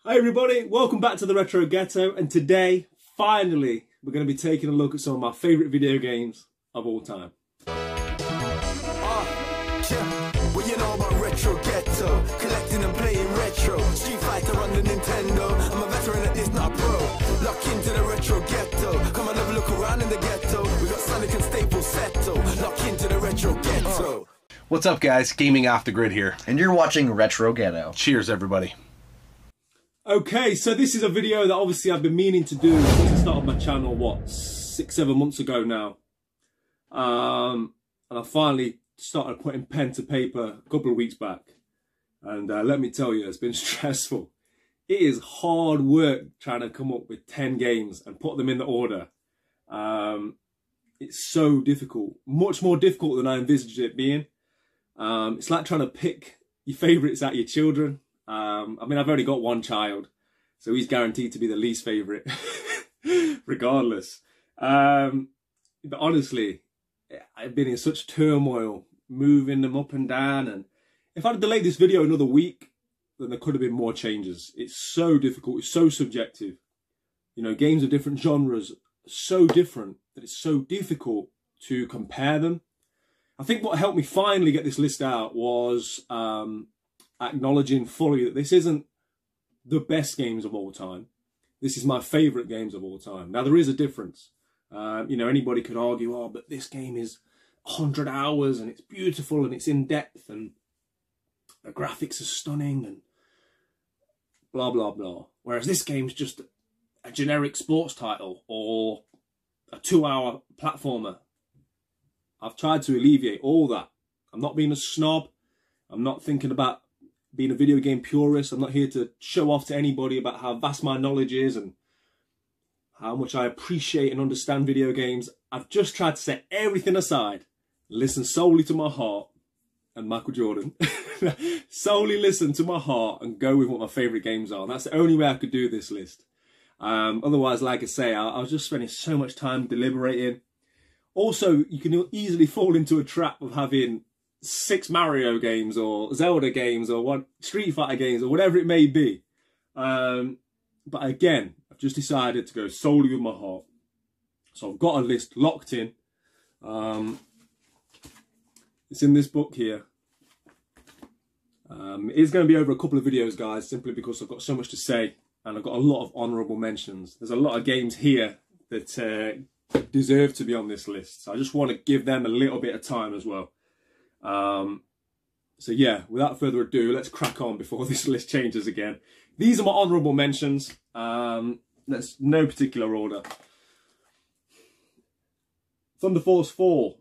Hi everybody, welcome back to the Retro Ghetto, and today, finally, we're going to be taking a look at some of my favourite video games of all time. Well, you know about Retro Ghetto, collecting and playing retro, Street Fighter on the Nintendo, I'm a veteran at this, not pro, lock into the Retro Ghetto, come and have a look around in the ghetto, we got Sonic and Staples Seto, lock into the Retro Ghetto. What's up guys, Gaming Off the Grid here. And you're watching Retro Ghetto. Cheers everybody. Okay, so this is a video that obviously I've been meaning to do since I started my channel, what, 6-7 months ago now. And I finally started putting pen to paper a couple of weeks back. And let me tell you, it's been stressful. It is hard work trying to come up with 10 games and put them in the order. It's so difficult, much more difficult than I envisaged it being. It's like trying to pick your favourites out of your children. I mean, I've only got one child, so he's guaranteed to be the least favourite, regardless. But honestly, I've been in such turmoil, moving them up and down, and if I'd delayed this video another week, then there could have been more changes. It's so difficult, it's so subjective. You know, games of different genres are so different that it's so difficult to compare them. I think what helped me finally get this list out was acknowledging fully that this isn't the best games of all time. This is my favourite games of all time. Now, there is a difference. You know, anybody could argue, oh, but this game is 100 hours and it's beautiful and it's in depth and the graphics are stunning and blah, blah, blah. Whereas this game's just a generic sports title or a 2-hour platformer. I've tried to alleviate all that. I'm not being a snob. I'm not thinking about being a video game purist. I'm not here to show off to anybody about how vast my knowledge is and how much I appreciate and understand video games. I've just tried to set everything aside, listen solely to my heart and Michael Jordan. Solely listen to my heart and go with what my favourite games are. And that's the only way I could do this list. Otherwise, like I say, I was just spending so much time deliberating. Also, you can easily fall into a trap of having 6 Mario games or Zelda games or one Street Fighter games or whatever it may be. But again, I've just decided to go solely with my heart. So I've got a list locked in. It's in this book here. It is going to be over a couple of videos, guys, simply because I've got so much to say and I've got a lot of honourable mentions. There's a lot of games here that deserve to be on this list. So I just want to give them a little bit of time as well. So yeah, without further ado, let's crack on before this list changes again. These are my honourable mentions. That's no particular order. Thunder Force 4.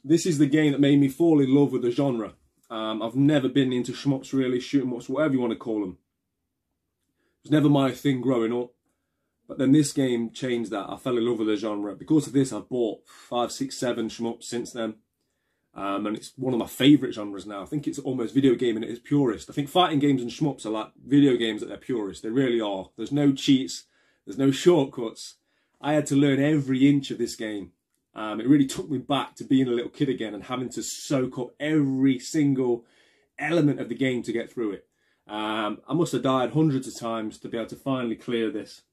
This is the game that made me fall in love with the genre. I've never been into shmups really, shoot 'em ups, whatever you want to call them. It was never my thing growing up. But then this game changed that. I fell in love with the genre. Because of this, I've bought 5, 6, 7 shmups since then. And it's one of my favourite genres now. I think it's almost video gaming at its purest. I think fighting games and shmups are like video games at their purest. They really are. There's no cheats. There's no shortcuts. I had to learn every inch of this game. It really took me back to being a little kid again and having to soak up every single element of the game to get through it. I must have died hundreds of times to be able to finally clear this.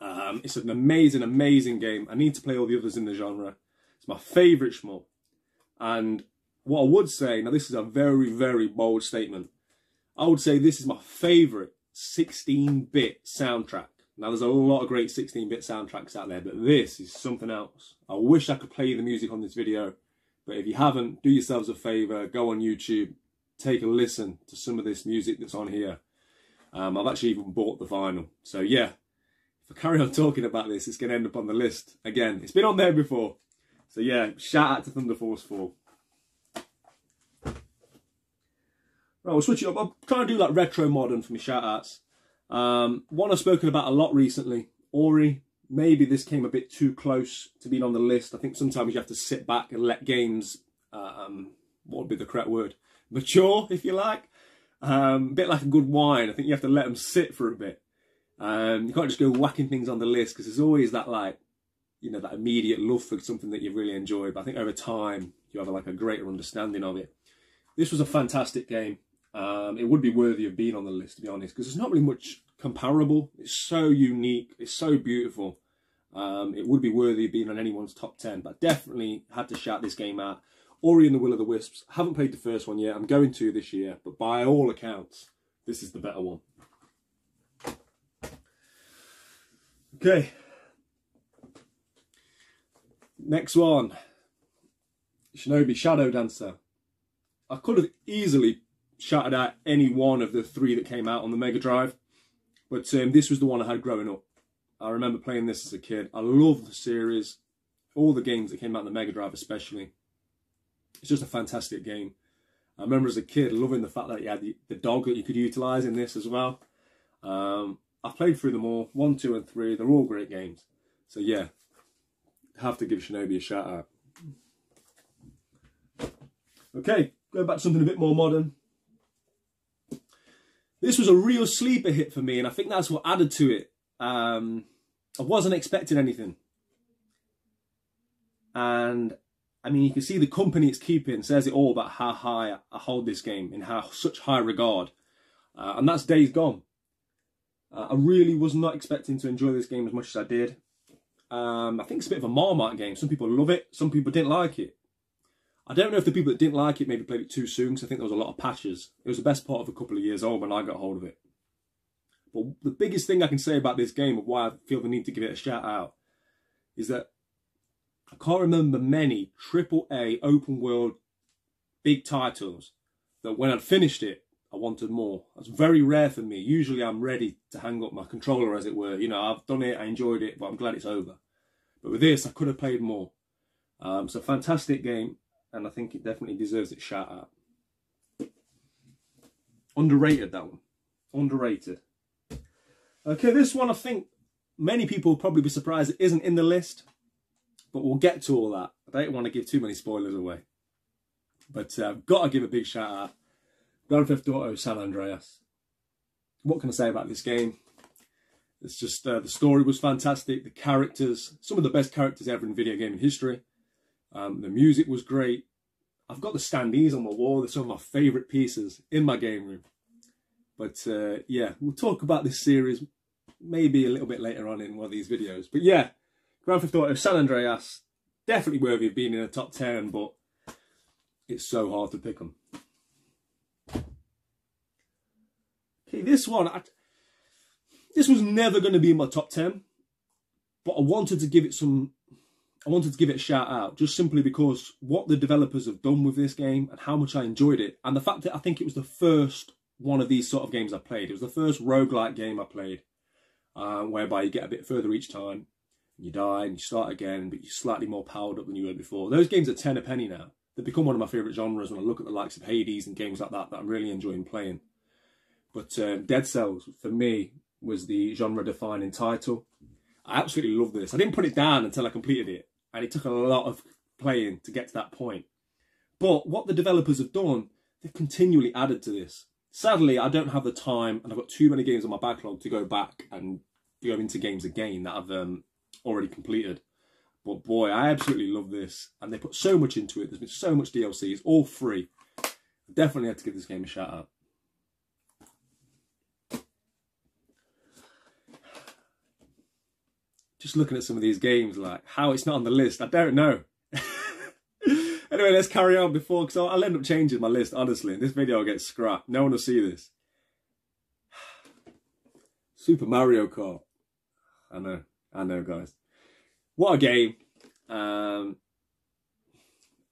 It's an amazing, amazing game. I need to play all the others in the genre. It's my favourite shmup. And what I would say, now this is a very, very bold statement. I would say this is my favourite 16-bit soundtrack. Now there's a lot of great 16-bit soundtracks out there, but this is something else. I wish I could play the music on this video, but if you haven't, do yourselves a favour, go on YouTube, take a listen to some of this music that's on here. I've actually even bought the vinyl. So yeah, if I carry on talking about this, it's going to end up on the list. Again, it's been on there before. So yeah, shout out to Thunder Force 4. Right, we'll switch it up. I'll try and do like retro modern for my shout outs. One I've spoken about a lot recently, Ori. Maybe this came a bit too close to being on the list. I think sometimes you have to sit back and let games, what would be the correct word? Mature, if you like. A bit like a good wine. I think you have to let them sit for a bit. You can't just go whacking things on the list because there's always that like, you know, that immediate love for something that you really enjoy. But I think over time, you have like a greater understanding of it. This was a fantastic game. It would be worthy of being on the list, to be honest, because there's not really much comparable. It's so unique. It's so beautiful. It would be worthy of being on anyone's top 10, but I definitely had to shout this game out. Ori and the Will of the Wisps. I haven't played the first one yet. I'm going to this year, but by all accounts, this is the better one. Okay. Next one. Shinobi Shadow Dancer. I could have easily shouted out any one of the 3 that came out on the Mega Drive, but this was the one I had growing up. I remember playing this as a kid. I love the series, all the games that came out on the Mega Drive especially. It's just a fantastic game. I remember as a kid loving the fact that you had the dog that you could utilise in this as well. I've played through them all, 1, 2 and 3. They're all great games. So yeah, have to give Shinobi a shout out. Okay, going back to something a bit more modern. This was a real sleeper hit for me, and I think that's what added to it. I wasn't expecting anything. And I mean, you can see the company it's keeping says it all about how high I hold this game, in how such high regard. And that's Days Gone. I really was not expecting to enjoy this game as much as I did. I think it's a bit of a Marmite game. Some people love it, some people didn't like it. I don't know if the people that didn't like it maybe played it too soon, because I think there was a lot of patches. It was the best part of a couple of years old when I got hold of it. But the biggest thing I can say about this game, of why I feel the need to give it a shout out, is that I can't remember many AAA open world big titles that when I'd finished it, I wanted more. That's very rare for me. Usually I'm ready to hang up my controller, as it were. You know, I've done it, I enjoyed it, but I'm glad it's over. But with this, I could have played more. It's a fantastic game, and I think it definitely deserves its shout out. Underrated, that one. Underrated. Okay, this one I think many people will probably be surprised it isn't in the list. But we'll get to all that. I don't want to give too many spoilers away. But I've got to give a big shout out. Grand Theft Auto San Andreas. What can I say about this game? It's just, the story was fantastic. The characters, some of the best characters ever in video gaming history. The music was great. I've got the standees on my wall. They're some of my favourite pieces in my game room. But yeah, we'll talk about this series maybe a little bit later on in one of these videos. But yeah, Grand Theft Auto San Andreas, definitely worthy of being in the top 10, but it's so hard to pick them. Okay, this one, this was never going to be in my top 10, but I wanted to give it a shout out, just simply because what the developers have done with this game and how much I enjoyed it, and the fact that I think it was the first one of these sort of games I played. It was the first roguelike game I played, whereby you get a bit further each time. You die and you start again, but you're slightly more powered up than you were before. Those games are 10 a penny now. They've become one of my favourite genres when I look at the likes of Hades and games like that I'm really enjoying playing. But Dead Cells, for me, was the genre-defining title. I absolutely love this. I didn't put it down until I completed it, and it took a lot of playing to get to that point. But what the developers have done, they've continually added to this. Sadly, I don't have the time, and I've got too many games on my backlog to go back and go into games again that I've already completed. But boy, I absolutely love this, and they put so much into it. There's been so much DLC. It's all free. I definitely had to give this game a shout out. Just looking at some of these games, like how it's not on the list, I don't know. Anyway, let's carry on before, because I'll end up changing my list, honestly. This video will get scrapped. No one will see this. Super Mario Kart. I know, guys. What a game. The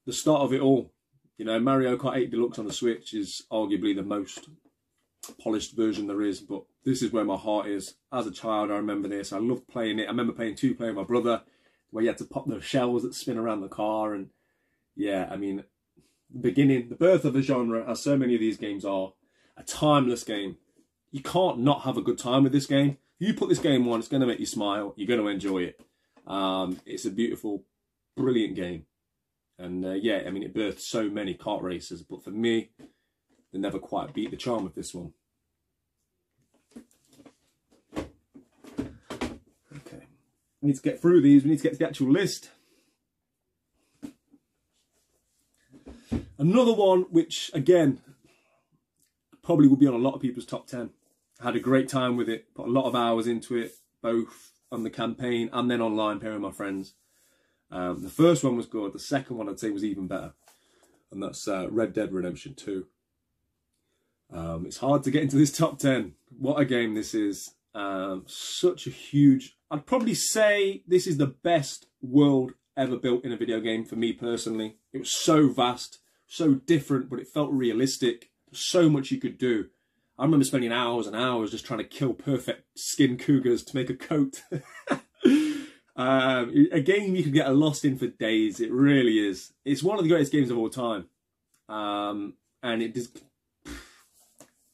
start of it all. You know, Mario Kart 8 Deluxe on the Switch is arguably the most polished version there is, but this is where my heart is. As a child, I remember this. I loved playing it. I remember playing 2-player with my brother, where you had to pop those shells that spin around the car. And yeah, I mean, the birth of a genre, as so many of these games are, a timeless game. You can't not have a good time with this game. You put this game on, it's going to make you smile. You're going to enjoy it. It's a beautiful, brilliant game. And yeah, I mean, it birthed so many kart racers. But for me, they never quite beat the charm of this one. Okay. We need to get through these. We need to get to the actual list. Another one which, again, probably will be on a lot of people's top 10. I had a great time with it, put a lot of hours into it, both on the campaign and then online playing with my friends. The first one was good, the second one I'd say was even better, and that's Red Dead Redemption 2. It's hard to get into this top 10. What a game this is. Such a huge... I'd probably say this is the best world ever built in a video game for me personally. It was so vast, so different, but it felt realistic. So much you could do. I remember spending hours and hours just trying to kill perfect skin cougars to make a coat. A game you could get lost in for days. It really is. It's one of the greatest games of all time. And it just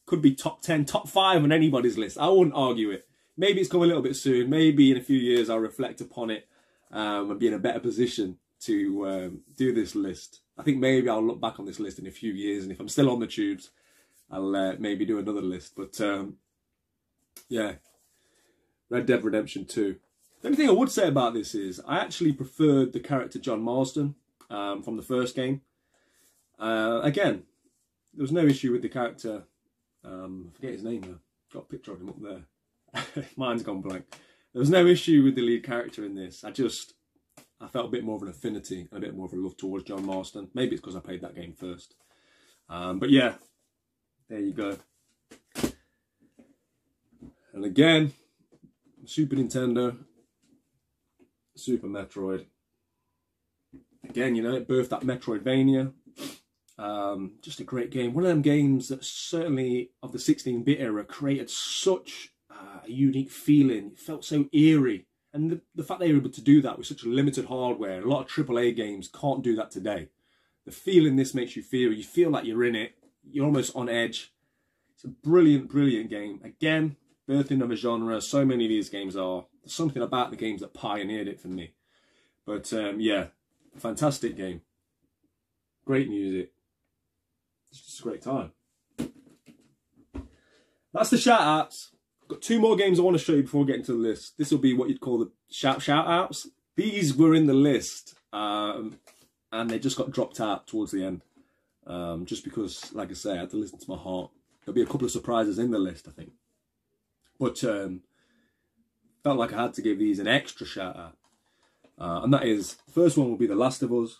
could be top 10, top 5 on anybody's list. I wouldn't argue it. Maybe it's come a little bit soon. Maybe in a few years I'll reflect upon it and be in a better position to do this list. I think maybe I'll look back on this list in a few years, and if I'm still on the tubes, I'll maybe do another list. But yeah, Red Dead Redemption 2. The only thing I would say about this is I actually preferred the character John Marston from the first game. Again, there was no issue with the character. I forget his name now. Got a picture of him up there. Mine's gone blank. There was no issue with the lead character in this. I felt a bit more of an affinity and a bit more of a love towards John Marston. Maybe it's because I played that game first. But yeah, there you go. And again, Super Nintendo, Super Metroid. Again, you know, it birthed that Metroidvania. Just a great game. One of them games that certainly of the 16-bit era created such a unique feeling. It felt so eerie. And the fact they were able to do that with such limited hardware, a lot of AAA games can't do that today. The feeling this makes you feel like you're in it. You're almost on edge. It's a brilliant, brilliant game. Again, birthing of a genre. So many of these games are. There's something about the games that pioneered it for me. But yeah, fantastic game. Great music. It's just a great time. That's the shout outs. Got 2 more games I want to show you before we get into the list. This will be what you'd call the shout outs. These were in the list and they just got dropped out towards the end. Just because, like I say, I had to listen to my heart. There'll be a couple of surprises in the list, I think. But felt like I had to give these an extra shout out. And that is, the first one will be The Last of Us.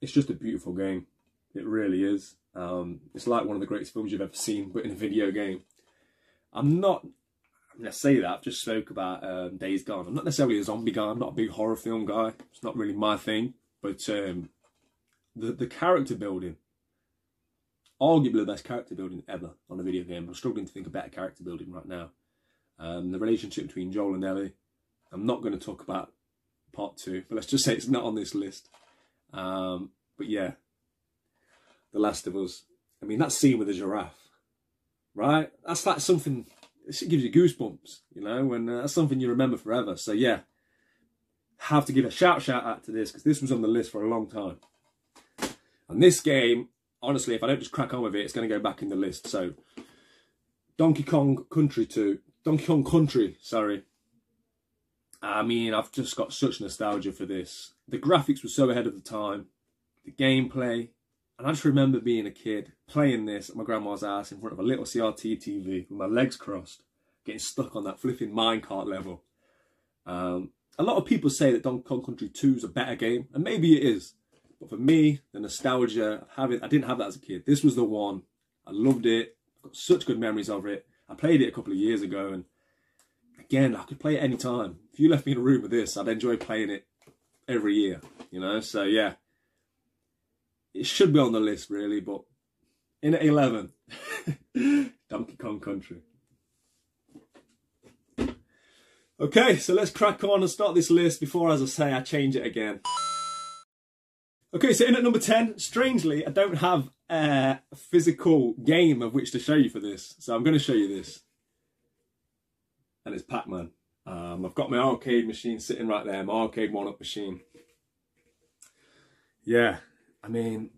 It's just a beautiful game. It really is. It's like one of the greatest films you've ever seen, but in a video game. I'm going to say that, I've just spoke about Days Gone. I'm not necessarily a zombie guy, I'm not a big horror film guy. It's not really my thing. But the character building, arguably the best character building ever on a video game. I'm struggling to think of better character building right now. The relationship between Joel and Ellie. I'm not going to talk about part 2, but let's just say it's not on this list. But yeah, The Last of Us. I mean, that scene with the giraffe, right? That's like something, it gives you goosebumps, you know, and that's something you remember forever. So yeah, have to give a shout out to this, because this was on the list for a long time. And this game, honestly, if I don't just crack on with it, it's going to go back in the list. So Donkey Kong Country, sorry. I mean, I've just got such nostalgia for this. The graphics were so ahead of the time. The gameplay. And I just remember being a kid, playing this at my grandma's house in front of a little CRT TV with my legs crossed, getting stuck on that flipping minecart level. A lot of people say that Donkey Kong Country 2 is a better game, and maybe it is. But for me, the nostalgia, I didn't have that as a kid. This was the one. I loved it. I've got such good memories of it. I played it a couple of years ago, and again, I could play it any time. If you left me in a room with this, I'd enjoy playing it every year, you know? So yeah, it should be on the list really, but in at 11, Donkey Kong Country. Okay, so let's crack on and start this list before, as I say, I change it again. Okay, so in at number 10, strangely, I don't have a physical game of which to show you for this. So I'm going to show you this. And it's Pac-Man. I've got my arcade machine sitting right there, my arcade one-up machine. Yeah, I mean,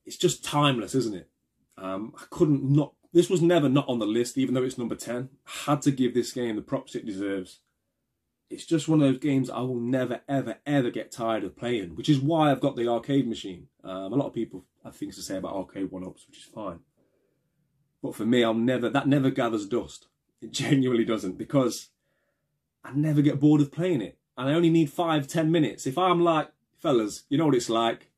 it's just timeless, isn't it? This was never not on the list, even though it's number 10. I had to give this game the props it deserves. It's just one of those games I will never, ever, ever get tired of playing, which is why I've got the arcade machine. A lot of people have things to say about arcade one-ups, which is fine. But for me, that never gathers dust. It genuinely doesn't, because I never get bored of playing it. And I only need 5-10 minutes. If I'm like, fellas, you know what it's like.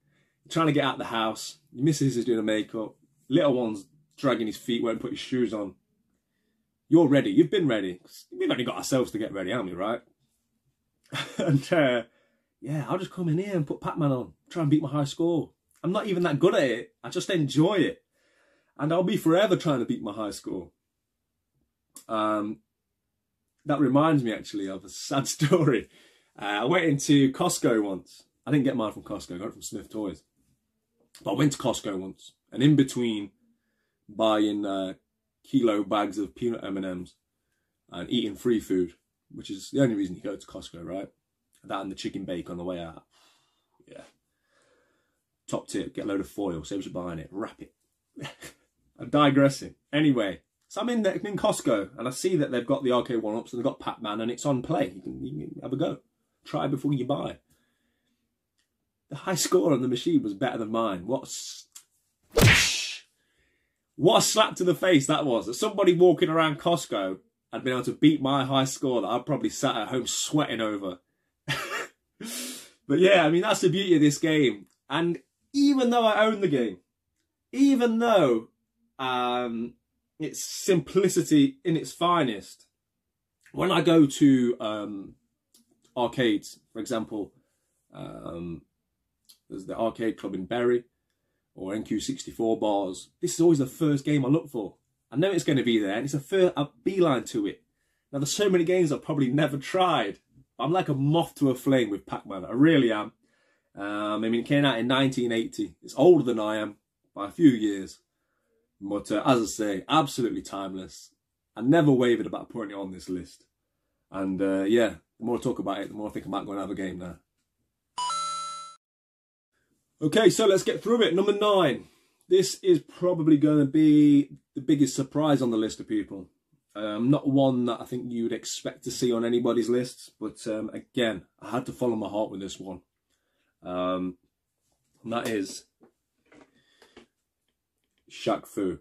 You're trying to get out of the house. Your missus is doing a makeup. Little one's dragging his feet, won't put his shoes on. You're ready. You've been ready. We've only got ourselves to get ready, haven't we, right? And yeah, I'll just come in here and put Pac-Man on. Try and beat my high score. I'm not even that good at it. I just enjoy it. And I'll be forever trying to beat my high score. That reminds me, actually, of a sad story. I went into Costco once. I didn't get mine from Costco. I got it from Smith Toys. But I went to Costco once. And in between buying kilo bags of peanut M&Ms and eating free food, which is the only reason you go to Costco, right? That and the chicken bake on the way out. Yeah. Top tip, get a load of foil. Saves you buying it. Wrap it. I'm digressing. Anyway. So I'm in Costco, and I see that they've got the arcade one-ups and they've got Pac-Man, and it's on play. You can have a go. Try before you buy. The high score on the machine was better than mine. What a slap to the face that was. That somebody walking around Costco had been able to beat my high score that I'd probably sat at home sweating over. But yeah, I mean, that's the beauty of this game. And even though I own the game, even though its simplicity in its finest, when I go to arcades, for example, there's the arcade club in Bury or NQ64 bars, this is always the first game I look for. I know it's going to be there, and it's a beeline to it. Now, there's so many games I've probably never tried. I'm like a moth to a flame with Pac-Man. I really am. I mean, it came out in 1980. It's older than I am by a few years. But as I say, absolutely timeless. I never wavered about putting it on this list. And yeah, the more I talk about it, the more I think I might go and have a game now. Okay, so let's get through it. Number 9. This is probably going to be the biggest surprise on the list of people. Not one that I think you would expect to see on anybody's list. But again, I had to follow my heart with this one. And that is Shaq Fu.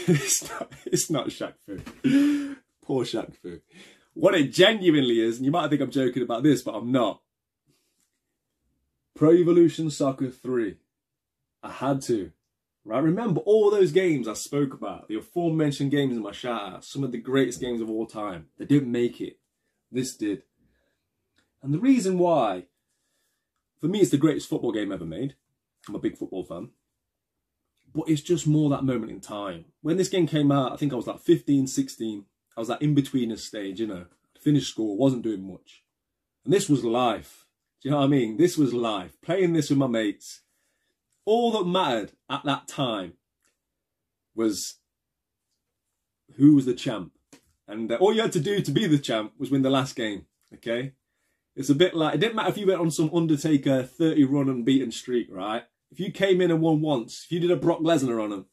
it's not Shaq Fu. Poor Shaq Fu. What it genuinely is, and you might think I'm joking about this, but I'm not. Pro Evolution Soccer 3. I had to. Right? Remember all those games I spoke about, the aforementioned games in my shout-out, some of the greatest games of all time. They didn't make it. This did. And the reason why, for me, it's the greatest football game ever made. I'm a big football fan. But it's just more that moment in time. When this game came out, I think I was like 15, 16. I was like in-betweener stage, you know. Finished school, wasn't doing much. And this was life. Do you know what I mean? This was life. Playing this with my mates. All that mattered at that time was who was the champ. And all you had to do to be the champ was win the last game. Okay? It's a bit like, it didn't matter if you went on some Undertaker 30-run unbeaten streak, right? If you came in and won once, if you did a Brock Lesnar on him,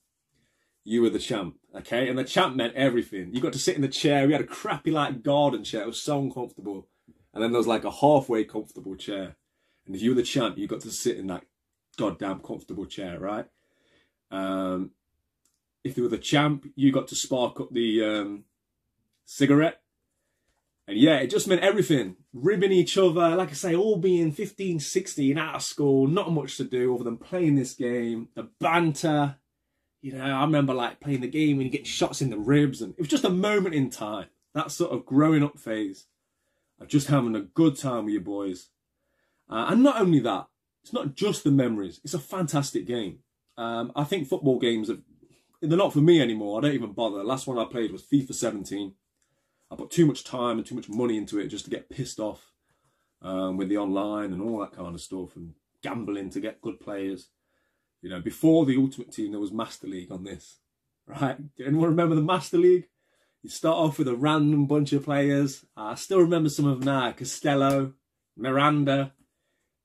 you were the champ, okay? And the champ meant everything. You got to sit in the chair. We had a crappy, like, garden chair. It was so uncomfortable. And then there was, like, a halfway comfortable chair. And if you were the champ, you got to sit in that goddamn comfortable chair, right? If you were the champ, you got to spark up the cigarette. And yeah, it just meant everything. Ribbing each other, like I say, all being 15, 16, out of school, not much to do other than playing this game. The banter. You know, I remember like playing the game when you get shots in the ribs, and it was just a moment in time. That sort of growing up phase of just having a good time with your boys. And not only that, it's not just the memories. It's a fantastic game. I think football games, they're not for me anymore. I don't even bother. The last one I played was FIFA 17. I put too much time and too much money into it just to get pissed off with the online and all that kind of stuff, and gambling to get good players. You know, before the Ultimate Team, there was Master League on this, right? Do anyone remember the Master League? You start off with a random bunch of players. I still remember some of them now. Costello, Miranda,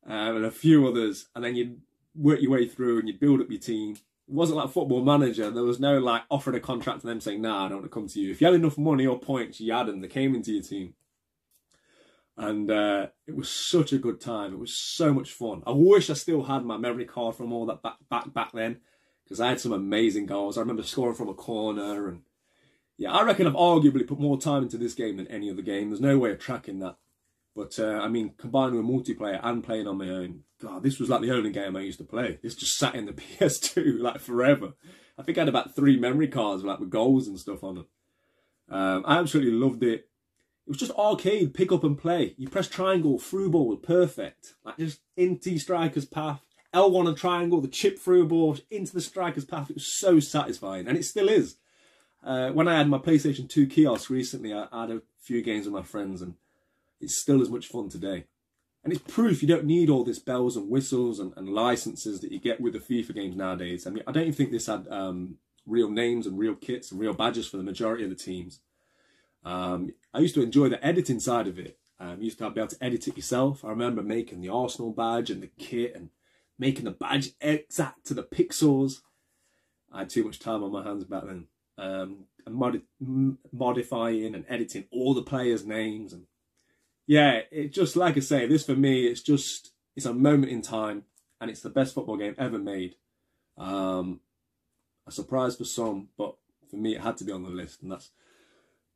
and a few others. And then you'd work your way through and you'd build up your team. It wasn't like Football Manager. There was no like offering a contract to them saying, nah, I don't want to come to you. If you had enough money or points, you had them. They came into your team. And it was such a good time. It was so much fun. I wish I still had my memory card from all that back then, because I had some amazing goals. I remember scoring from a corner, and yeah, I reckon I've arguably put more time into this game than any other game. There's no way of tracking that. But I mean, combined with multiplayer and playing on my own, God, this was like the only game I used to play. This just sat in the PS2 like forever. I think I had about 3 memory cards like with goals and stuff on them. I absolutely loved it. It was just arcade, pick up and play. You press triangle, through ball was perfect. Like just into striker's path. L1 and triangle, the chip through ball into the striker's path. It was so satisfying, and it still is. When I had my PlayStation 2 kiosk recently, I had a few games with my friends, and it's still as much fun today. And it's proof you don't need all this bells and whistles and licenses that you get with the FIFA games nowadays. I mean, I don't even think this had real names and real kits and real badges for the majority of the teams. I used to enjoy the editing side of it. You used to be able to edit it yourself. I remember making the Arsenal badge and the kit and making the badge exact to the pixels. I had too much time on my hands back then. And modifying and editing all the players' names. And yeah, it just, like I say, this for me, it's a moment in time, and it's the best football game ever made. A surprise for some, but for me, it had to be on the list, and that's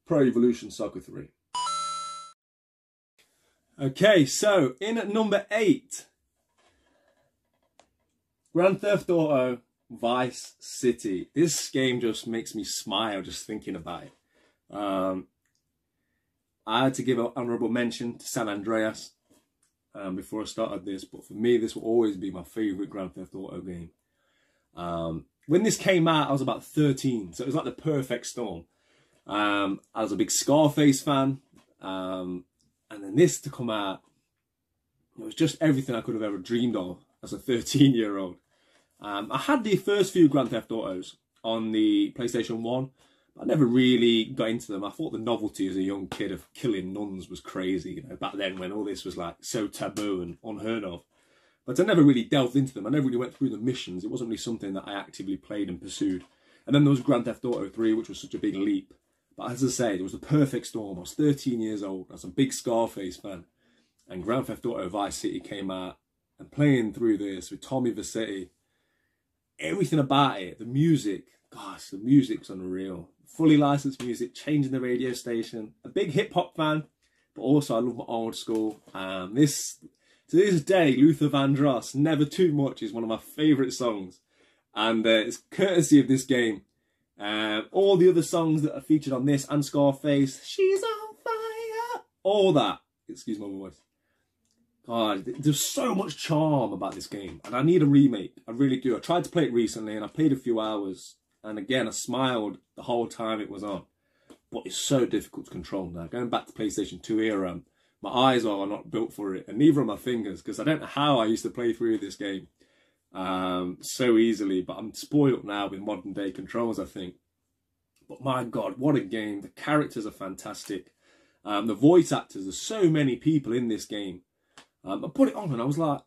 Pro Evolution Soccer 3. Okay, so in at number 8, Grand Theft Auto Vice City. This game just makes me smile just thinking about it. I had to give an honourable mention to San Andreas before I started this, but for me, this will always be my favourite Grand Theft Auto game. When this came out, I was about 13, so it was like the perfect storm. I was a big Scarface fan, and then this to come out, it was just everything I could have ever dreamed of as a 13-year-old. I had the first few Grand Theft Autos on the PlayStation 1, but I never really got into them. I thought the novelty as a young kid of killing nuns was crazy, you know, back then when all this was like so taboo and unheard of. But I never really delved into them. I never really went through the missions. It wasn't really something that I actively played and pursued. And then there was Grand Theft Auto 3, which was such a big leap. But as I say, it was the perfect storm. I was 13 years old. I was a big Scarface fan. And Grand Theft Auto Vice City came out. And playing through this with Tommy Vercetti, everything about it, the music, gosh, the music's unreal. Fully licensed music, changing the radio station. A big hip-hop fan, but also I love my old school. To this day, Luther Vandross, Never Too Much, is one of my favourite songs. And it's courtesy of this game. All the other songs that are featured on this and Scarface, She's on Fire, all that, excuse my voice. God, there's so much charm about this game, and I need a remake. I really do. I tried to play it recently, and I played a few hours, and again, I smiled the whole time it was on. But it's so difficult to control now. Going back to PlayStation 2 era, my eyes are not built for it, and neither are my fingers, because I don't know how I used to play through this game so easily, but I'm spoiled now with modern day controls, I think. But my God, what a game. The characters are fantastic. The voice actors, there's so many people in this game. I put it on and I was like,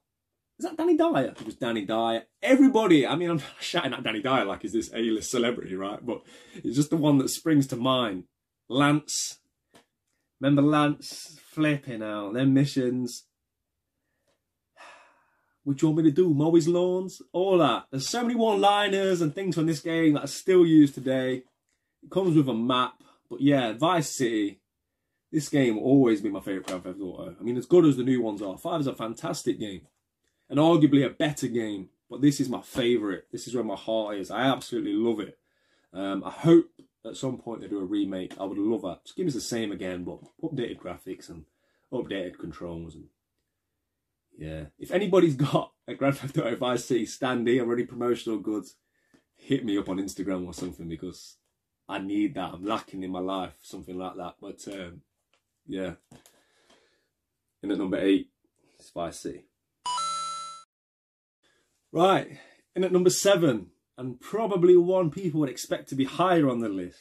is that Danny Dyer? It was Danny Dyer. Everybody, I mean, I'm shouting at Danny Dyer like he's this A-list celebrity, right? But it's just the one that springs to mind. Lance. Remember Lance? Flipping out. Them missions. What you want me to do? Mow his lawns? All that. There's so many one-liners and things from this game that I still use today. It comes with a map. But yeah, Vice City. This game will always be my favourite Grand Theft Auto. I mean, as good as the new ones are, 5 is a fantastic game. And arguably a better game. But this is my favourite. This is where my heart is. I absolutely love it. I hope at some point they do a remake. I would love that. Just give us the same again, but updated graphics and updated controls. And yeah. If anybody's got a Grand Theft Auto Vice City standee or any promotional goods, hit me up on Instagram or something, because I need that. I'm lacking in my life. Something like that. But yeah. In at number 8, it's Vice City. Right, in at number 7, and probably one people would expect to be higher on the list.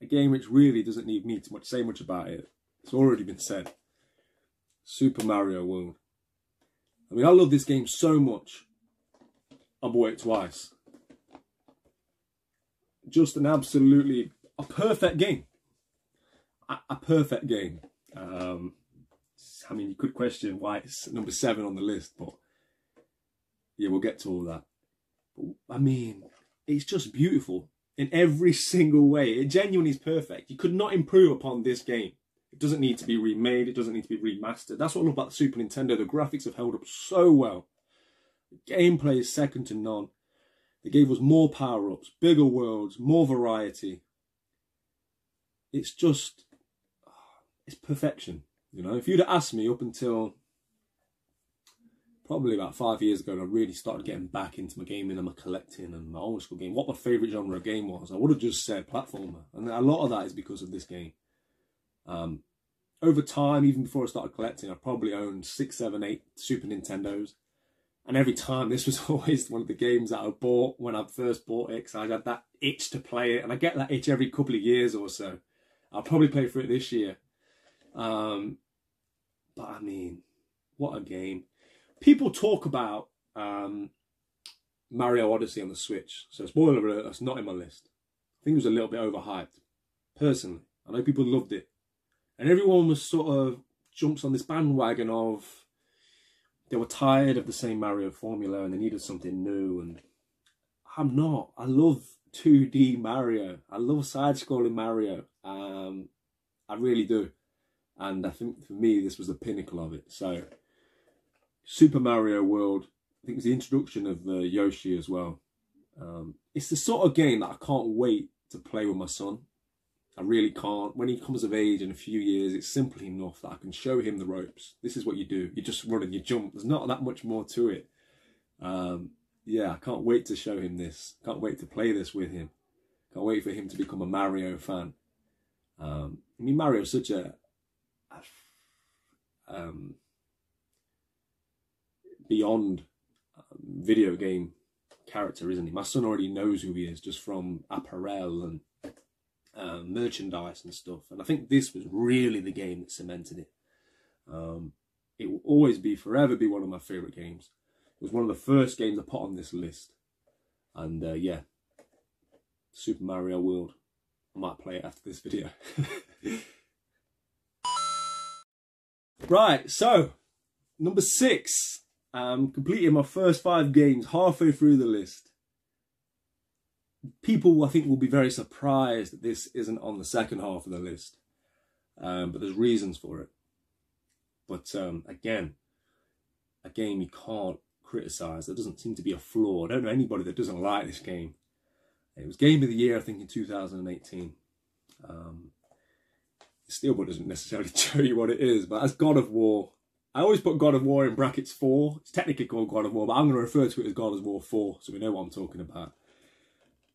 A game which really doesn't need me to say much about it. It's already been said. Super Mario World. I mean, I love this game so much. I bought it twice. Just an absolutely, a perfect game. A perfect game. I mean, you could question why it's number 7 on the list, but yeah, we'll get to all that. But, I mean, it's just beautiful in every single way. It genuinely is perfect. You could not improve upon this game. It doesn't need to be remade. It doesn't need to be remastered. That's what I love about the Super Nintendo. The graphics have held up so well. The gameplay is second to none. They gave us more power-ups, bigger worlds, more variety. It's just, it's perfection. You know, if you'd have asked me up until probably about 5 years ago, and I really started getting back into my gaming and my collecting and my old school game, what my favourite genre of game was, I would have just said platformer. And a lot of that is because of this game. Over time, even before I started collecting, I probably owned 6, 7, 8 Super Nintendos. And every time, this was always one of the games that I bought when I first bought it, because I had that itch to play it. And I get that itch every couple of years or so. I'll probably play for it this year. But I mean, what a game. People talk about Mario Odyssey on the Switch. So spoiler alert, that's not in my list. I think it was a little bit overhyped. Personally, I know people loved it. And everyone was sort of jumps on this bandwagon of they were tired of the same Mario formula and they needed something new. And I'm not. I love 2D Mario. I love side-scrolling Mario. I really do. And I think for me, this was the pinnacle of it. So, Super Mario World, I think it was the introduction of Yoshi as well. It's the sort of game that I can't wait to play with my son. I really can't. When he comes of age in a few years, it's simply enough that I can show him the ropes. This is what you do. You just run and you jump. There's not that much more to it. Yeah, I can't wait to show him this. Can't wait to play this with him. Can't wait for him to become a Mario fan. I mean, Mario's such a beyond video game character, isn't he? My son already knows who he is just from apparel and merchandise and stuff. And I think this was really the game that cemented it. It will always be, forever be one of my favourite games. It was one of the first games I put on this list. And yeah, Super Mario World. I might play it after this video. Right, so number 6. Completing my first 5 games halfway through the list. People, I think, will be very surprised that this isn't on the second half of the list. But there's reasons for it. But again, a game you can't criticise. There doesn't seem to be a flaw. I don't know anybody that doesn't like this game. It was Game of the Year, I think, in 2018. Steelbook doesn't necessarily tell you what it is, but as God of War, I always put God of War in brackets 4. It's technically called God of War, but I'm going to refer to it as God of War 4, so we know what I'm talking about.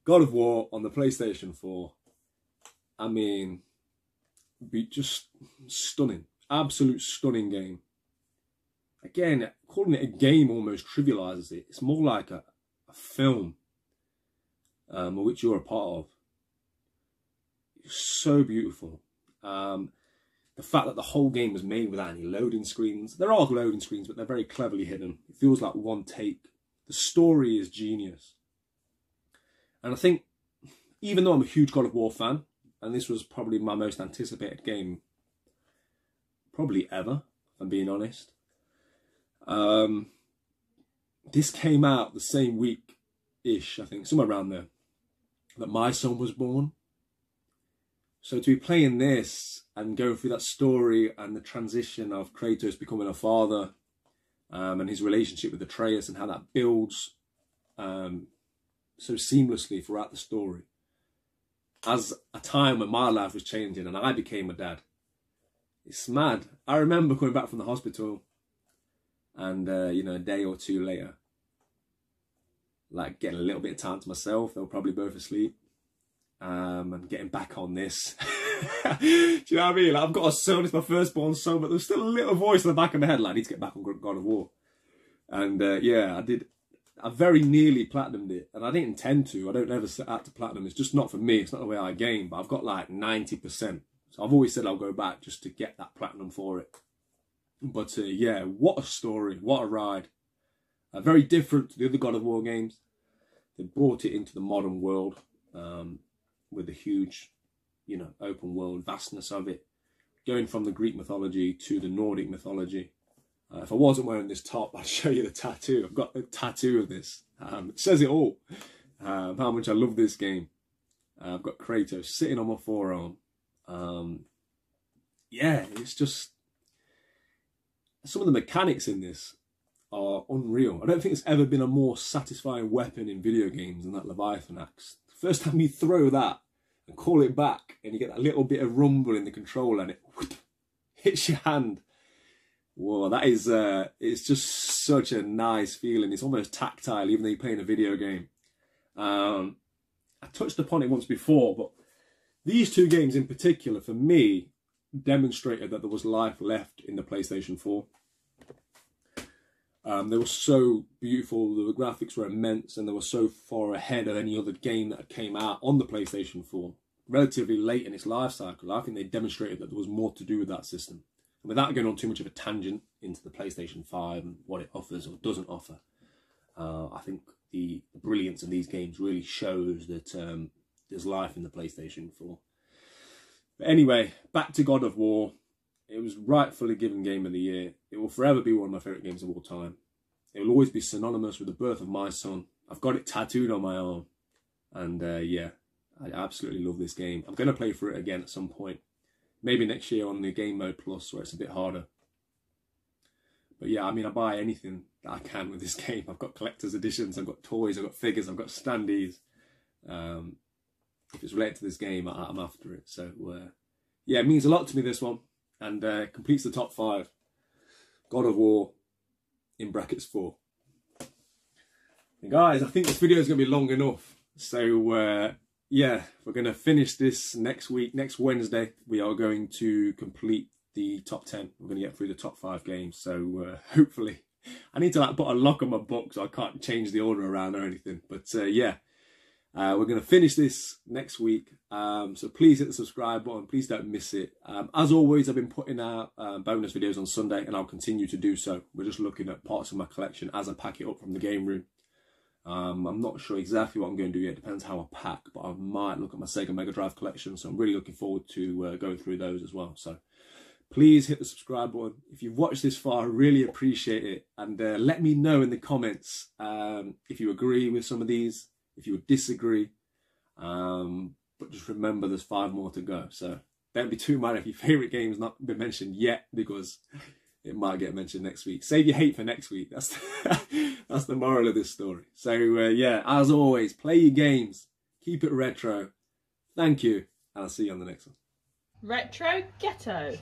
God of War on the PlayStation 4. I mean, be just stunning. Absolute stunning game. Again, calling it a game almost trivialises it. It's more like a film, which you're a part of. It's so beautiful. The fact that the whole game was made without any loading screens. There are loading screens, but they're very cleverly hidden. It feels like one take. The story is genius. And I think, even though I'm a huge God of War fan, and this was probably my most anticipated game, probably ever, if I'm being honest. This came out the same week-ish, I think, somewhere around there, that my son was born. So to be playing this and going through that story and the transition of Kratos becoming a father and his relationship with Atreus and how that builds so seamlessly throughout the story. As a time when my life was changing and I became a dad. It's mad. I remember coming back from the hospital and, you know, a day or two later, like getting a little bit of time to myself. They were probably both asleep. And getting back on this. Do you know what I mean? Like, I've got a son, it's my firstborn son, but there's still a little voice in the back of my head like, I need to get back on God of War. And yeah, I very nearly platinumed it, and I didn't intend to. I don't ever set out to platinum. It's just not for me. It's not the way I game, but I've got like 90%. So I've always said I'll go back just to get that platinum for it. But yeah, what a story. What a ride. Very different to the other God of War games. They brought it into the modern world. With the huge, you know, open world vastness of it. going from the Greek mythology to the Nordic mythology. If I wasn't wearing this top, I'd show you the tattoo. I've got a tattoo of this. It says it all, how much I love this game. I've got Kratos sitting on my forearm. Yeah, it's just... Some of the mechanics in this are unreal. I don't think there's ever been a more satisfying weapon in video games than that Leviathan axe. The first time you throw that and call it back, and you get that little bit of rumble in the controller, and it hits your hand. Whoa, that is, it's just such a nice feeling. It's almost tactile, even though you're playing a video game. I touched upon it once before, but these two games in particular, for me, demonstrated that there was life left in the PlayStation 4. They were so beautiful, the graphics were immense, and they were so far ahead of any other game that came out on the PlayStation 4. Relatively late in its life cycle, I think they demonstrated that there was more to do with that system. And without going on too much of a tangent into the PlayStation 5 and what it offers or doesn't offer, I think the brilliance of these games really shows that there's life in the PlayStation 4. But anyway, back to God of War. It was rightfully given Game of the Year. It will forever be one of my favourite games of all time. It will always be synonymous with the birth of my son. I've got it tattooed on my arm. And yeah, I absolutely love this game. I'm going to play through it again at some point. Maybe next year on the Game Mode Plus, where it's a bit harder. But yeah, I mean, I buy anything that I can with this game. I've got collector's editions, I've got toys, I've got figures, I've got standees. If it's related to this game, I'm after it. So yeah, it means a lot to me, this one. And completes the top 5. God of War, in brackets 4. And guys, I think this video is going to be long enough. So yeah, we're going to finish this next week. Next Wednesday, we are going to complete the top 10. We're going to get through the top 5 games. So hopefully, I need to like put a lock on my book so I can't change the order around or anything. But yeah, we're going to finish this next week. So please hit the subscribe button. Please don't miss it. As always, I've been putting out bonus videos on Sunday, and I'll continue to do so. We're just looking at parts of my collection as I pack it up from the game room. I'm not sure exactly what I'm going to do yet. It depends how I pack, but I might look at my Sega Mega Drive collection. So I'm really looking forward to going through those as well. So please hit the subscribe button. If you've watched this far, I really appreciate it. And let me know in the comments if you agree with some of these, if you would disagree. But just remember, there's 5 more to go. So don't be too mad if your favourite game's not been mentioned yet, because it might get mentioned next week. Save your hate for next week. That's that's the moral of this story. So yeah, as always, play your games, keep it retro. Thank you, and I'll see you on the next one. Retro Ghetto.